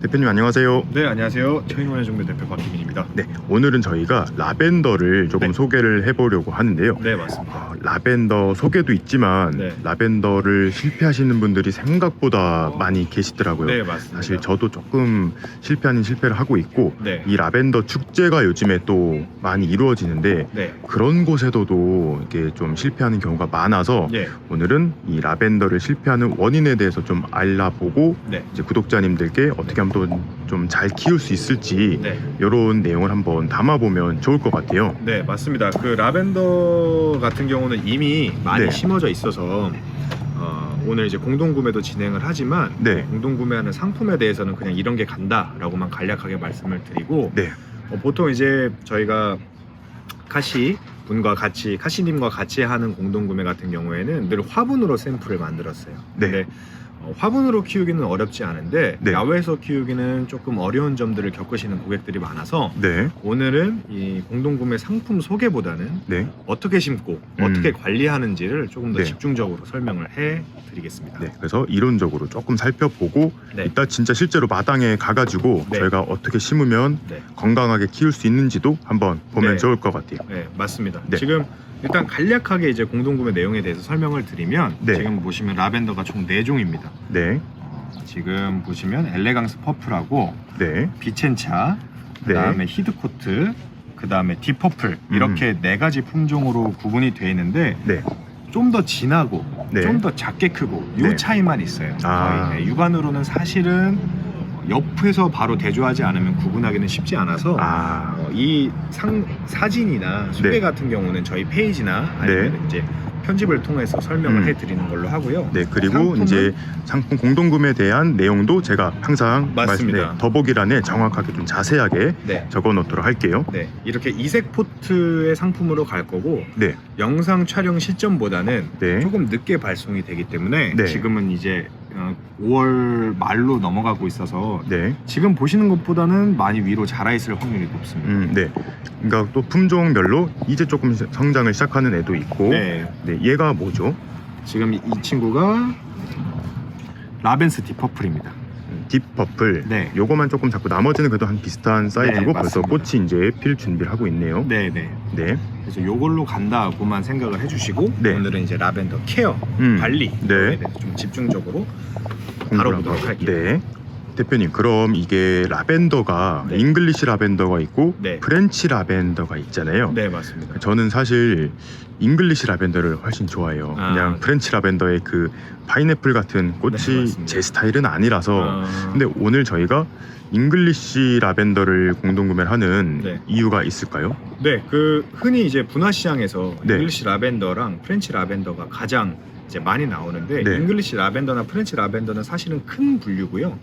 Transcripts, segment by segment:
대표님 안녕하세요. 네, 안녕하세요. 차인원의 종교 대표 박기민입니다. 네, 오늘은 저희가 라벤더를 조금 네. 소개를 해보려고 하는데요. 네, 맞습니다. 라벤더 소개도 있지만 네. 라벤더를 실패하시는 분들이 생각보다 많이 계시더라고요. 네, 맞습니다. 사실 저도 조금 실패 아닌 실패를 하고 있고 네. 이 라벤더 축제가 요즘에 또 많이 이루어지는데 네. 그런 곳에서도 이게 좀 실패하는 경우가 많아서 네. 오늘은 이 라벤더를 실패하는 원인에 대해서 좀 알아보고 네. 이제 구독자님들께 어떻게 하면 또 좀 잘 키울 수 있을지 네. 이런 내용을 한번 담아보면 좋을 것 같아요. 네, 맞습니다. 그 라벤더 같은 경우는 이미 많이 네. 심어져 있어서 오늘 이제 공동구매도 진행을 하지만 네. 공동구매하는 상품에 대해서는 그냥 이런 게 간다라고만 간략하게 말씀을 드리고 네, 보통 이제 저희가 카시님과 같이 하는 공동구매 같은 경우에는 늘 화분으로 샘플을 만들었어요. 네. 근데 화분으로 키우기는 어렵지 않은데 네. 야외에서 키우기는 조금 어려운 점들을 겪으시는 고객들이 많아서 네, 오늘은 이 공동구매 상품 소개보다는 네, 어떻게 심고 어떻게 관리하는지를 조금 더 네. 집중적으로 설명을 해드리겠습니다. 네. 그래서 이론적으로 조금 살펴보고 네. 이따 진짜 실제로 마당에 가가지고 네. 저희가 어떻게 심으면 네. 건강하게 키울 수 있는지도 한번 보면 네. 좋을 것 같아요. 네, 맞습니다. 네. 지금 일단 간략하게 이제 공동구매 내용에 대해서 설명을 드리면 네. 지금 보시면 라벤더가 총 4종입니다. 네, 지금 보시면 엘레강스 퍼플하고 네, 비첸차, 그 네. 다음에 히드코트, 그 다음에 딥퍼플 이렇게 4가지 품종으로 구분이 되어 있는데 네, 좀 더 진하고 네. 좀 더 작게 크고 이 네. 차이만 있어요. 아. 거의. 네, 육안으로는 사실은 옆에서 바로 대조하지 않으면 구분하기는 쉽지 않아서 이 사진이나 소개 네. 같은 경우는 저희 페이지나 아니면 이제 편집을 통해서 설명을 해드리는 걸로 하고요. 네, 그리고 상품은 이제 상품 공동구매에 대한 내용도 제가 항상 맞습니다. 더보기란에 정확하게 좀 자세하게 네. 적어 놓도록 할게요. 네, 이렇게 이색 포트의 상품으로 갈 거고 네, 영상 촬영 시점보다는 네. 조금 늦게 발송이 되기 때문에 네. 지금은 이제 5월 말로 넘어가고 있어서 네, 지금 보시는 것보다는 많이 위로 자라 있을 확률이 높습니다. 네. 그러니까 또 품종별로 이제 조금 성장을 시작하는 애도 있고, 네, 네, 얘가 뭐죠? 지금 이 친구가 라벤스 딥퍼플입니다. 딥퍼플. 네. 요거만 조금 작고 나머지는 그래도 한 비슷한 사이즈고 네, 벌써 맞습니다. 꽃이 이제 필 준비를 하고 있네요. 네, 네. 네. 그래서 요걸로 간다고만 생각을 해주시고 네. 오늘은 이제 라벤더 케어, 관리 네. 이거에 대해서 좀 집중적으로 다뤄보도록 할게요. 네. 대표님, 그럼 이게 라벤더가 네. 잉글리시 라벤더가 있고 네. 프렌치 라벤더가 있잖아요. 네, 맞습니다. 저는 사실 잉글리시 라벤더를 훨씬 좋아해요. 그냥 네. 프렌치 라벤더의 그 파인애플 같은 꽃이 네, 맞습니다. 제 스타일은 아니라서. 근데 오늘 저희가 잉글리시 라벤더를 공동구매를 하는 네. 이유가 있을까요? 네, 그 흔히 이제 분화 시장에서 네. 잉글리시 라벤더랑 프렌치 라벤더가 가장 이제 많이 나오는데 네. 잉글리시 라벤더나 프렌치 라벤더는 사실은 큰 분류고요.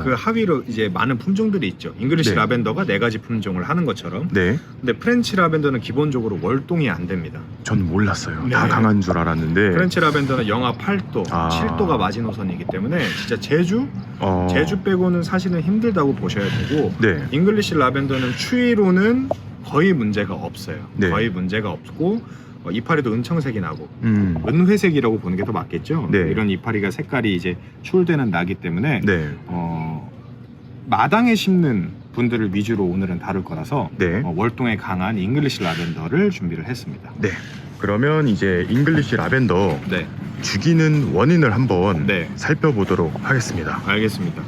그 하위로 이제 많은 품종들이 있죠. 잉글리시 네. 라벤더가 4가지 품종을 하는 것처럼. 네, 근데 프렌치 라벤더는 기본적으로 월동이 안 됩니다. 전 몰랐어요. 네. 다 강한 줄 알았는데. 프렌치 라벤더는 영하 8도, 아. 7도가 마지노선이기 때문에 진짜 제주 빼고는 사실은 힘들다고 보셔야 되고 네, 잉글리시 라벤더는 추위로는 거의 문제가 없어요. 네. 거의 문제가 없고 이파리도 은청색이 나고 은회색이라고 보는 게 더 맞겠죠. 네. 이런 이파리가 색깔이 이제 추울 때는 나기 때문에 네, 마당에 심는 분들을 위주로 오늘은 다룰 거라서 네. 월동에 강한 잉글리시 라벤더를 준비를 했습니다. 네. 그러면 이제 잉글리시 라벤더 네, 죽이는 원인을 한번 네. 살펴보도록 하겠습니다. 알겠습니다.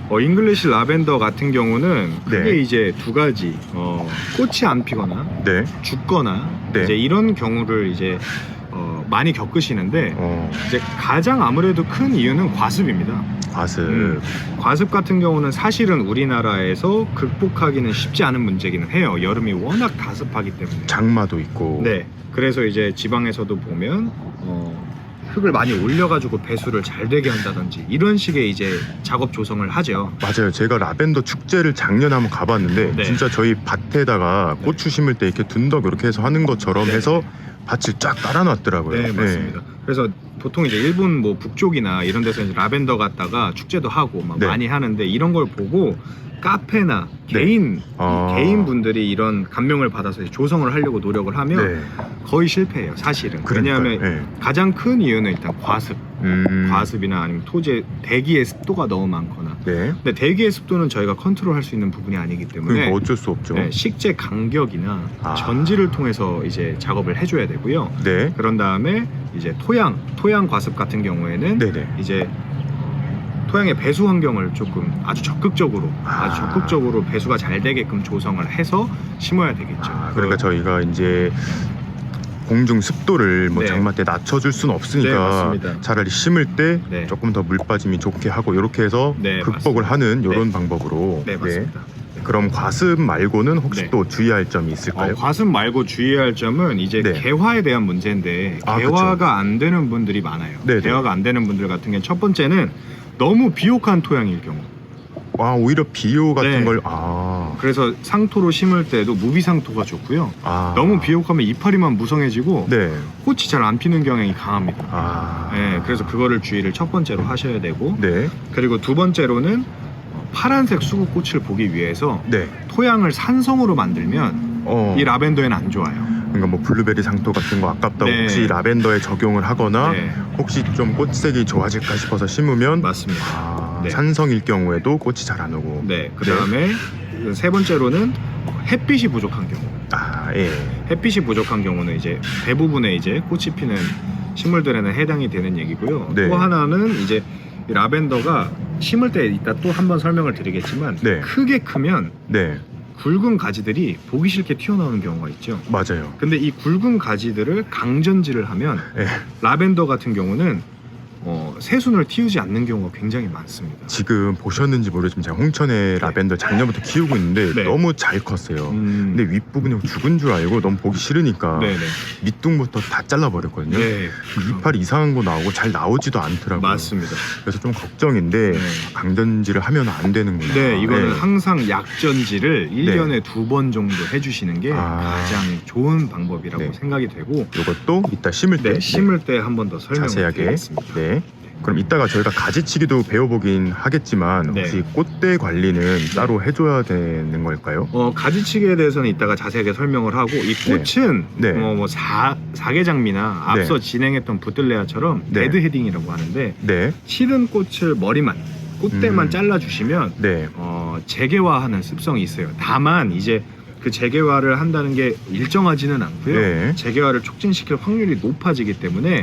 잉글리시 라벤더 같은 경우는 크게 네. 이제 2가지 꽃이 안 피거나 네, 죽거나 네. 이제 이런 경우를 이제 많이 겪으시는데 이제 가장 아무래도 큰 이유는 과습입니다. 과습. 과습 같은 경우는 사실은 우리나라에서 극복하기는 쉽지 않은 문제기는 해요. 여름이 워낙 다습하기 때문에. 장마도 있고. 네. 그래서 이제 지방에서도 보면 흙을 많이 올려가지고 배수를 잘 되게 한다든지 이런 식의 이제 작업 조성을 하죠. 맞아요. 제가 라벤더 축제를 작년에 한번 가봤는데 네. 진짜 저희 밭에다가 고추 심을 때 이렇게 둔덕 이렇게 해서 하는 것처럼 네. 해서 밭을 쫙 깔아놨더라고요. 네, 맞습니다. 그래서 보통 이제 일본 뭐 북쪽이나 이런 데서 이제 라벤더 갖다가 축제도 하고 막 네. 많이 하는데 이런 걸 보고 카페나 네. 개인 분들이 이런 감명을 받아서 조성을 하려고 노력을 하면 네. 거의 실패해요, 사실은. 그러니까요. 왜냐하면 네. 가장 큰 이유는 일단 과습. 과습이나 아니면 토지의 대기의 습도가 너무 많거나. 네. 근데 대기의 습도는 저희가 컨트롤할 수 있는 부분이 아니기 때문에 그러니까 어쩔 수 없죠. 네, 식재 간격이나 아. 전지를 통해서 이제 작업을 해줘야 되고요. 네. 그런 다음에 이제 토양 과습 같은 경우에는 네네. 이제 토양의 배수 환경을 조금 아주 적극적으로 배수가 잘 되게끔 조성을 해서 심어야 되겠죠. 그러니까 저희가 이제 공중 습도를 뭐 네. 장마 때 낮춰줄 수는 네, 없으니까 맞습니다. 차라리 심을 때 네. 조금 더 물 빠짐이 좋게 하고 이렇게 해서 네, 극복을 맞습니다. 하는 이런 네. 방법으로. 네, 맞습니다. 그럼 과습 말고는 혹시 네. 또 주의할 점이 있을까요? 과습 말고 주의할 점은 이제 네. 개화에 대한 문제인데 개화가 안 되는 분들이 많아요. 네네. 개화가 안 되는 분들 같은 경우는 첫 번째는 너무 비옥한 토양일 경우. 오히려 비료 같은 네. 걸 그래서 상토로 심을 때도 무비상토가 좋고요. 아. 너무 비옥하면 이파리만 무성해지고 네. 꽃이 잘 안 피는 경향이 강합니다. 네, 그래서 그거를 주의를 첫 번째로 하셔야 되고 네. 그리고 두 번째로는 파란색 수국꽃을 보기 위해서 네. 토양을 산성으로 만들면 이 라벤더에는 안 좋아요. 그러니까 뭐 블루베리 상토 같은 거 아깝다고 네. 혹시 라벤더에 적용을 하거나 네, 혹시 좀 꽃색이 좋아질까 싶어서 심으면 맞습니다. 네. 산성일 경우에도 꽃이 잘 안 오고. 네, 그 다음에 세 번째로는 햇빛이 부족한 경우. 예. 햇빛이 부족한 경우는 이제 대부분의 이제 꽃이 피는 식물들에는 해당이 되는 얘기고요. 네. 또 하나는 이제 이 라벤더가 심을 때 이따 또 한번 설명을 드리겠지만 네. 크게 크면 네. 굵은 가지들이 보기 싫게 튀어나오는 경우가 있죠. 맞아요. 근데 이 굵은 가지들을 강전지를 하면 예. 라벤더 같은 경우는 새순을 틔우지 않는 경우가 굉장히 많습니다. 지금 보셨는지 모르지만 제가 홍천에 라벤더 작년부터 키우고 있는데 네. 너무 잘 컸어요. 근데 윗부분이 죽은 줄 알고 너무 보기 싫으니까 네네. 밑둥부터 다 잘라버렸거든요. 네, 이파리 이상한 거 나오고 잘 나오지도 않더라고요. 맞습니다. 그래서 좀 걱정인데 네. 강전지를 하면 안 되는구나. 네, 이거는 네. 항상 약전지를 1년에 2번 정도 해주시는 게 가장 좋은 방법이라고 네. 생각이 되고 이것도 이따 심을 때 네, 심을 때 한 번 더 설명을 자세하게. 드리겠습니다. 네. 그럼 이따가 저희가 가지치기도 배워보긴 하겠지만 네. 혹시 꽃대 관리는 따로 해줘야 되는 걸까요? 가지치기에 대해서는 이따가 자세하게 설명을 하고 이 꽃은 네. 뭐 사계장미나 앞서 네. 진행했던 부들레아처럼 네. 데드 헤딩이라고 하는데 네. 치든 꽃을 머리만 꽃대만 잘라주시면 네. 재개화하는 습성이 있어요. 다만 이제 그 재개화를 한다는 게 일정하지는 않고요. 네. 재개화를 촉진시킬 확률이 높아지기 때문에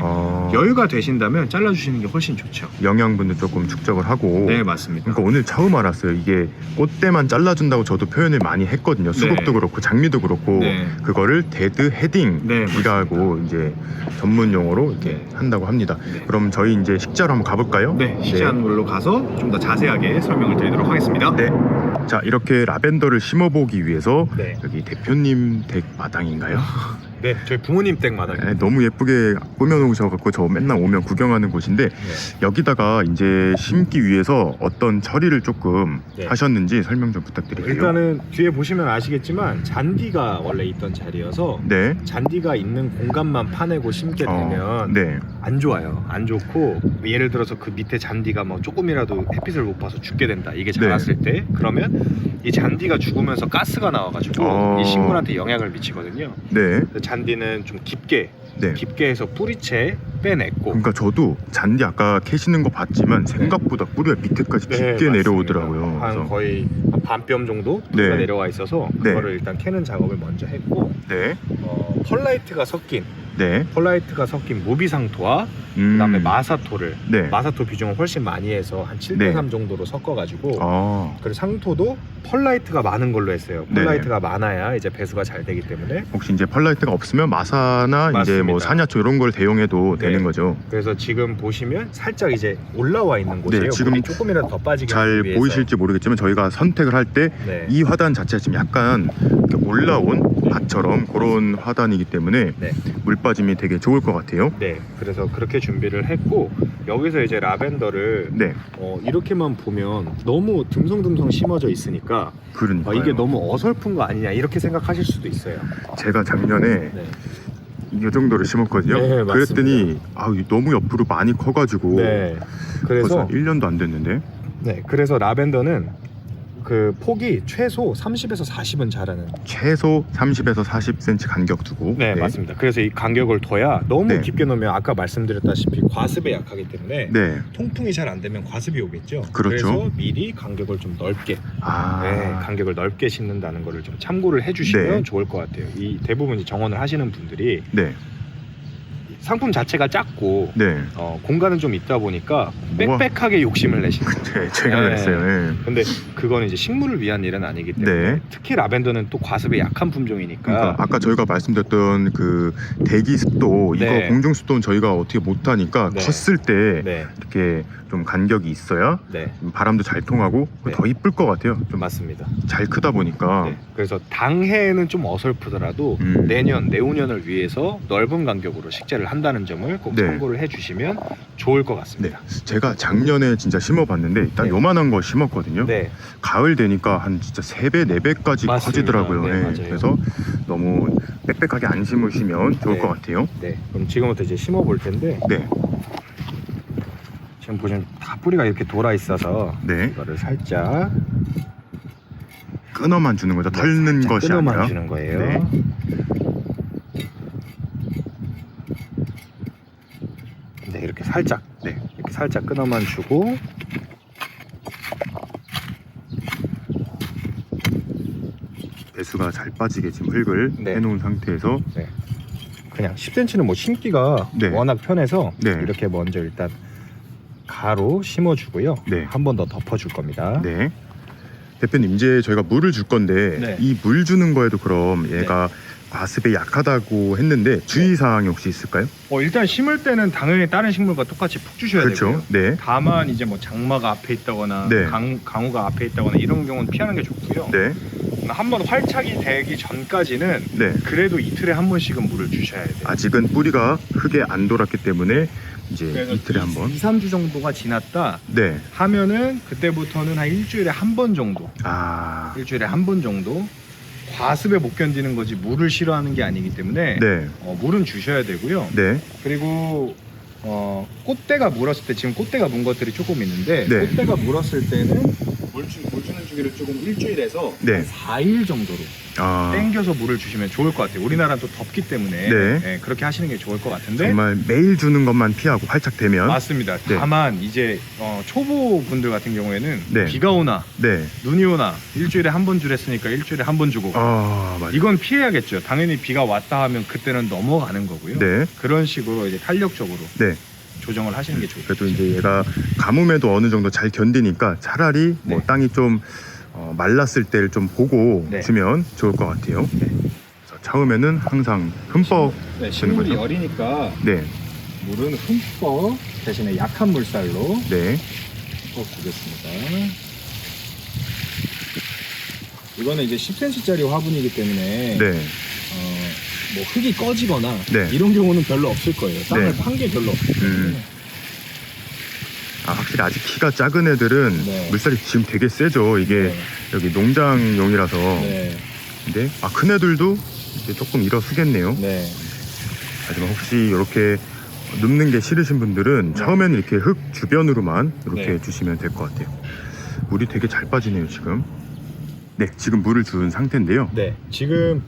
여유가 되신다면 잘라주시는 게 훨씬 좋죠. 영양분도 조금 축적을 하고. 네, 맞습니다. 그러니까 오늘 처음 알았어요. 이게 꽃대만 잘라준다고 저도 표현을 많이 했거든요. 수국도 그렇고 장미도 그렇고 네. 그거를 데드 헤딩이라고 이제 전문 용어로 이렇게 한다고 합니다. 네. 그럼 저희 이제 식자로 한번 가볼까요? 네, 식재한물로 가서 좀 더 자세하게 설명을 드리도록 하겠습니다. 네. 자, 이렇게 라벤더를 심어보기 위해서 네. 여기 대표님 댁 마당인가요? 네, 저희 부모님 댁 마당입니다. 네, 너무 예쁘게 꾸며놓으셔갖고 저 맨날 오면 구경하는 곳인데 여기다가 이제 심기 위해서 어떤 처리를 조금 네. 하셨는지 설명 좀 부탁드릴게요. 일단은 뒤에 보시면 아시겠지만 잔디가 원래 있던 자리여서 네. 잔디가 있는 공간만 파내고 심게 되면 네. 안 좋아요. 안 좋고 예를 들어서 그 밑에 잔디가 뭐 조금이라도 햇빛을 못 봐서 죽게 된다. 이게 자랐을 때 그러면 이 잔디가 죽으면서 가스가 나와가지고 이 식물한테 영향을 미치거든요. 네. 잔디는 좀 깊게 네. 해서 뿌리채 빼냈고 그러니까 저도 잔디 아까 캐시는 거 봤지만 생각보다 뿌리가 밑에까지 깊게 맞습니다. 내려오더라고요. 한 그래서 거의 반뼘 정도 뿌리가 네. 내려와 있어서 네. 그거를 일단 캐는 작업을 먼저 했고 네. 펄라이트가 섞인 네. 무비상토와 그다음에 마사토를 네. 마사토 비중을 훨씬 많이 해서 한 7대3 네. 정도로 섞어가지고 그리고 상토도 펄라이트가 많은 걸로 했어요. 펄라이트가 많아야 이제 배수가 잘 되기 때문에. 혹시 이제 펄라이트가 없으면 마사나 이제 뭐 맞습니다. 산야초 이런 걸 대용해도 네. 되는 거죠. 그래서 지금 보시면 살짝 이제 올라와 있는 곳이에요. 지금 물이 조금이라도 더 빠지게 잘 하기 위해서. 보이실지 모르겠지만 저희가 선택을 할 때 이 네. 화단 자체가 지금 약간 이렇게 올라온 밭처럼 그런 화단이기 때문에 네. 물 빠짐이 되게 좋을 것 같아요. 네, 그래서 그렇게 준비를 했고 여기서 이제 라벤더를 네. 이렇게만 보면 너무 듬성듬성 심어져 있으니까 그러니까요. 이게 너무 어설픈 거 아니냐 이렇게 생각하실 수도 있어요. 제가 작년에 네. 이 정도로 심었거든요. 네, 그랬더니 너무 옆으로 많이 커가지고 네. 벌써 그래서 1년도 안 됐는데. 그래서 라벤더는 그 폭이 최소 30에서 40은 자라는. 최소 30에서 40cm 간격 두고. 네, 맞습니다. 그래서 이 간격을 둬야 너무 네. 깊게 놓으면 아까 말씀드렸다시피 과습에 약하기 때문에 네. 통풍이 잘 안 되면 과습이 오겠죠. 그렇죠. 그래서 미리 간격을 좀 넓게, 네, 간격을 넓게 심는다는 거를 좀 참고를 해주시면 네. 좋을 것 같아요. 이 대부분 이제 정원을 하시는 분들이 네. 상품 자체가 작고 네. 공간은 좀 있다 보니까 뭐가- 빽빽하게 욕심을 내시는 거예요. 네, 제가 네. 그랬어요. 네. 근데 그거는 이제 식물을 위한 일은 아니기 때문에 네. 특히 라벤더는 또 과습에 약한 품종이니까. 그러니까 아까 저희가 말씀드렸던 그 대기 습도 네. 이거 공중 습도는 저희가 어떻게 못하니까 네. 컸을 때 네, 이렇게 좀 간격이 있어야 네, 바람도 잘 통하고 네. 더 이쁠 것 같아요. 좀 맞습니다. 잘 크다 보니까. 네. 그래서 당해에는 좀 어설프더라도 내년, 내후년을 위해서 넓은 간격으로 식재를 한다는 점을 꼭 네. 참고를 해주시면 좋을 것 네, 같습니다. 제가 작년에 진짜 심어봤는데 딱 네. 요만한 거 심었거든요. 네, 가을 되니까 한 진짜 3배, 4배까지 맞습니다. 커지더라고요. 네, 네, 맞아요. 그래서 너무 빽빽하게 안 심으시면 좋을 네. 것 같아요. 네. 그럼 지금부터 이제 심어볼 텐데 네, 지금 보시면 다 뿌리가 이렇게 돌아 있어서 네. 이거를 살짝 끊어만 주는 거죠. 털는 살짝 것이 끊어만 아니라. 주는 거예요. 네. 네, 이렇게 살짝, 네. 이렇게 살짝 끊어만 주고 배수가 잘 빠지게 지금 흙을 네. 해놓은 상태에서 그냥 10cm는 뭐 심기가 네. 워낙 편해서 네. 이렇게 먼저 일단 가로 심어주고요. 네. 한 번 더 덮어줄 겁니다. 네. 대표님 이제 저희가 물을 줄 건데 네. 이 물 주는 거에도 그럼 얘가 과습에 약하다고 했는데 주의사항이 혹시 있을까요? 일단 심을 때는 당연히 다른 식물과 똑같이 푹 주셔야 그렇죠. 되고요. 네. 다만 이제 뭐 장마가 앞에 있다거나 네. 강우가 앞에 있다거나 이런 경우는 피하는 게 좋고요. 네. 한번 활착이 되기 전까지는 네. 그래도 이틀에 한 번씩은 물을 주셔야 돼요. 아직은 뿌리가 흙에 안 돌았기 때문에 이제 그래서 이틀에 한 번. 2, 3주 정도가 지났다 네. 하면은 그때부터는 한 일주일에 한 번 정도, 아. 일주일에 한 번 정도 과습에 못 견디는 거지 물을 싫어하는 게 아니기 때문에 네. 물은 주셔야 되고요. 네. 그리고 꽃대가 물었을 때 지금 꽃대가 문 것들이 조금 있는데 네. 꽃대가 물었을 때는 물 주는 주기를 조금 일주일에서 네. 4일 정도로 아. 땡겨서 물을 주시면 좋을 것 같아요. 우리나라는 또 덥기 때문에 네. 그렇게 하시는 게 좋을 것 같은데 정말 매일 주는 것만 피하고 활착 되면. 맞습니다. 네. 다만 이제 초보 분들 같은 경우에는 네. 비가 오나 네. 눈이 오나 일주일에 한 번 주랬으니까 일주일에 한 번 주고 아, 맞아요. 이건 피해야겠죠. 당연히 비가 왔다 하면 그때는 넘어가는 거고요. 네. 그런 식으로 이제 탄력적으로 네. 조정을 하시는 게 좋겠죠. 그래도 이제 얘가 가뭄에도 어느 정도 잘 견디니까 차라리 뭐 네. 땅이 좀 말랐을 때를 좀 보고 네. 주면 좋을 것 같아요. 네. 그래서 처음에는 항상 흠뻑. 네, 식물이 식물이 여리니까 네. 물은 흠뻑 대신에 약한 물살로 네. 붓겠습니다. 이거는 이제 10cm짜리 화분이기 때문에 네. 뭐 흙이 꺼지거나 네. 이런 경우는 별로 없을 거예요. 땅을 네. 판 게 별로 없기 때문에. 아, 확실히 아직 키가 작은 애들은 네. 물살이 지금 되게 세죠. 이게 네. 여기 농장용이라서. 네. 근데 큰 애들도 이제 조금 일어서겠네요. 네. 하지만 혹시 이렇게 눕는 게 싫으신 분들은 처음에는 이렇게 흙 주변으로만 이렇게 네. 주시면 될 것 같아요. 물이 되게 잘 빠지네요 지금. 네, 지금 물을 준 상태인데요. 네. 지금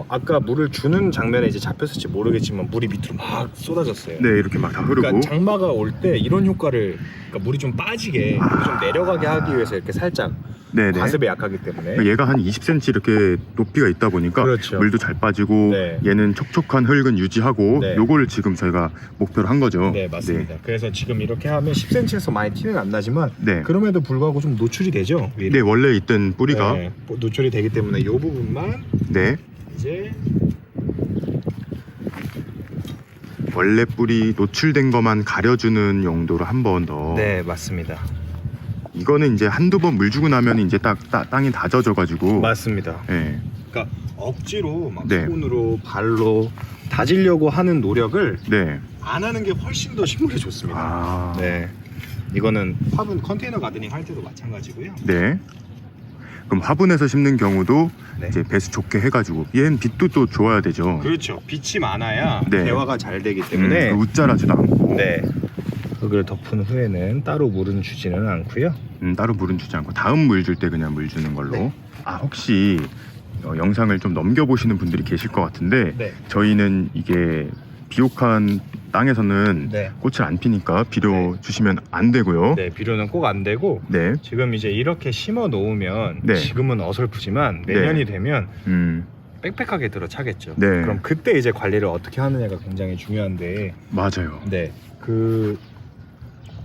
아까 물을 주는 장면에 이제 잡혔을지 모르겠지만 물이 밑으로 막 쏟아졌어요. 네, 이렇게 막 다 흐르고. 그러니까 장마가 올 때 이런 효과를, 그러니까 물이 좀 빠지게, 물이 좀 내려가게 하기 위해서 이렇게 살짝 네네. 과습에 약하기 때문에. 얘가 한 20cm 이렇게 높이가 있다 보니까 그렇죠. 물도 잘 빠지고 네. 얘는 촉촉한 흙은 유지하고 네. 요거를 지금 저희가 목표로 한 거죠. 네, 맞습니다. 그래서 지금 이렇게 하면 10cm에서 많이 티는 안 나지만 네. 그럼에도 불구하고 좀 노출이 되죠. 네, 원래 있던 뿌리가 네, 노출이 되기 때문에 이 부분만 네. 이제 원래 뿌리 노출된 것만 가려주는 용도로 한 번 더. 네, 맞습니다. 이거는 이제 한두 번 물 주고 나면 이제 땅이 다 젖어가지고. 맞습니다. 네. 그러니까 억지로 막 네. 손으로 발로 다지려고 하는 노력을 네. 안 하는 게 훨씬 더 식물에 좋습니다. 아. 네. 이거는 화분 컨테이너 가드닝 할 때도 마찬가지고요. 네. 그럼 화분에서 심는 경우도 네. 이제 배수 좋게 해가지고 얘는 빛도 또 좋아야 되죠. 그렇죠. 빛이 많아야 네. 대화가 잘 되기 때문에 웃자라지도 않고. 네. 흙을 덮은 후에는 따로 물은 주지는 않고요. 따로 물은 주지 않고 다음 물 줄 때 그냥 물 주는 걸로. 네. 아, 혹시 영상을 좀 넘겨보시는 분들이 계실 것 같은데 네. 저희는 이게 비옥한 땅에서는 네. 꽃을 안 피니까 비료 네. 주시면 안 되고요. 네, 비료는 꼭 안 되고 네. 지금 이제 이렇게 심어 놓으면 네. 지금은 어설프지만 내년이 되면 빽빽하게 들어차겠죠. 네. 그럼 그때 이제 관리를 어떻게 하느냐가 굉장히 중요한데, 맞아요. 네, 그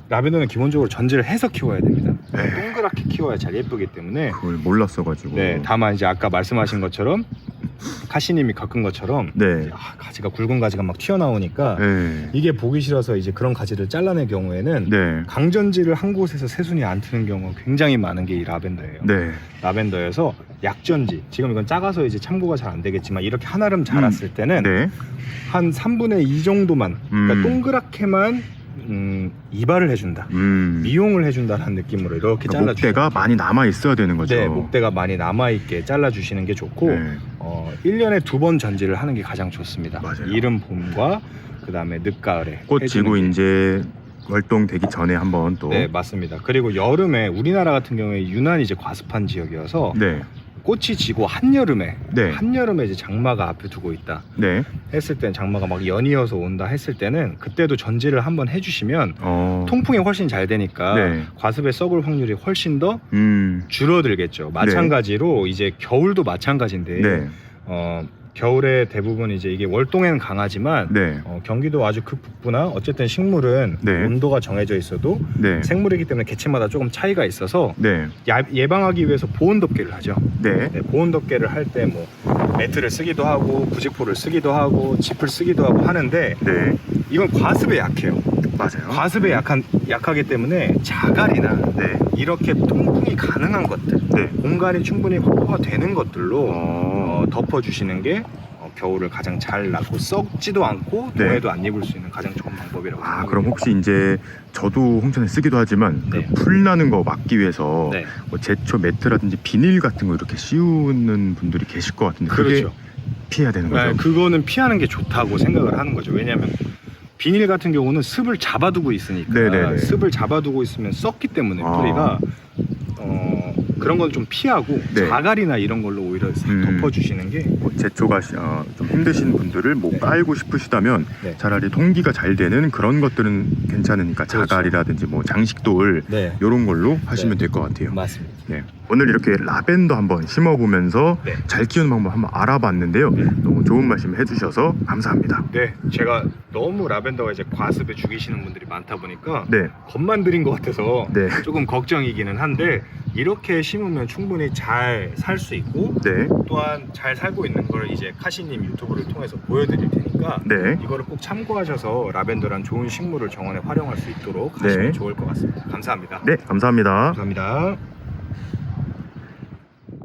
라벤더는 기본적으로 전지를 해서 키워야 됩니다. 네. 동그랗게 키워야 잘 예쁘기 때문에. 그걸 몰랐어가지고. 네, 다만 이제 아까 말씀하신 것처럼 카시님이 겪은 것처럼 네. 가지가 굵은 가지가 막 튀어나오니까 네. 이게 보기 싫어서 이제 그런 가지를 잘라낼 경우에는 네. 강전지를 한 곳에서 새순이 안 트는 경우가 굉장히 많은 게 이 라벤더예요. 네. 라벤더에서 약전지, 지금 이건 작아서 이제 참고가 잘 안 되겠지만 이렇게 하나름 자랐을 때는 네. 한 3분의 2 정도만, 그러니까 동그랗게만 이발을 해준다, 미용을 해준다라는 느낌으로 이렇게 그러니까 잘라주시면 목대가 많이 남아 있어야 되는 거죠. 네, 목대가 많이 남아있게 잘라주시는 게 좋고, 네. 1년에 2번 전지를 하는 게 가장 좋습니다. 맞아요. 이른 봄과 그 다음에 늦가을에 꽃 지고 해주는 게. 이제 활동되기 전에 한번 또. 네, 맞습니다. 그리고 여름에 우리나라 같은 경우에 유난히 이제 과습한 지역이어서 네. 꽃이 지고 한여름에 네. 한여름에 이제 장마가 앞에 두고 있다 네. 했을 땐, 장마가 막 연이어서 온다 했을 때는 그때도 전지를 한번 해주시면 통풍이 훨씬 잘 되니까 네. 과습에 썩을 확률이 훨씬 더 줄어들겠죠. 네. 마찬가지로 이제 겨울도 마찬가지인데 네. 겨울에 대부분 이제 이게 월동에는 강하지만 네. 경기도 아주 극북부나 어쨌든 식물은 네. 온도가 정해져 있어도 네. 생물이기 때문에 개체마다 조금 차이가 있어서 네. 예방하기 위해서 보온 덮개를 하죠. 네. 네, 보온 덮개를 할 때 뭐 매트를 쓰기도 하고 부직포를 쓰기도 하고 지프를 쓰기도 하고 하는데 네. 이건 과습에 약해요. 맞아요. 과습에 약하기 때문에 자갈이나 네. 이렇게 통풍이 가능한 것들, 네. 공간이 충분히 확보가 되는 것들로 어. 덮어주시는 게 겨울을 가장 잘 나고 썩지도 않고 네. 동해도 안 입을 수 있는 가장 좋은 방법이라고 아, 생각합니다. 그럼 혹시 이제 저도 홍천에 쓰기도 하지만 네. 그 풀 나는 거 막기 위해서 네. 뭐 제초 매트라든지 비닐 같은 거 이렇게 씌우는 분들이 계실 것 같은데 그게 그렇죠. 피해야 되는 거죠? 네, 그거는 피하는 게 좋다고 생각을 하는 거죠. 왜냐하면 비닐 같은 경우는 습을 잡아두고 있으니까. 네네네. 습을 잡아두고 있으면 썩기 때문에 아. 뿌리가 그런 건 좀 피하고 네. 자갈이나 이런 걸로 오히려 싹 덮어주시는 게. 뭐 제초가 좀 힘드신 분들을 뭐 네. 깔고 싶으시다면 네. 차라리 통기가 잘 되는 그런 것들은 괜찮으니까 그렇죠. 자갈이라든지 뭐 장식돌 네, 이런 걸로 하시면 네. 될 것 같아요. 맞습니다. 네. 오늘 이렇게 라벤더 한번 심어보면서 네. 잘 키우는 방법 한번 알아봤는데요. 네. 너무 좋은 말씀 해주셔서 감사합니다. 네, 제가 너무 라벤더가 이제 과습에 죽이시는 분들이 많다 보니까 네. 겁만 들인 것 같아서 네. 조금 걱정이기는 한데, 이렇게 심으면 충분히 잘 살 수 있고 네. 또한 잘 살고 있는 걸 이제 카시님 유튜브를 통해서 보여드릴 테니까 네. 이거를 꼭 참고하셔서 라벤더란 좋은 식물을 정원에 활용할 수 있도록 하시면 네. 좋을 것 같습니다. 감사합니다. 네. 감사합니다. 감사합니다.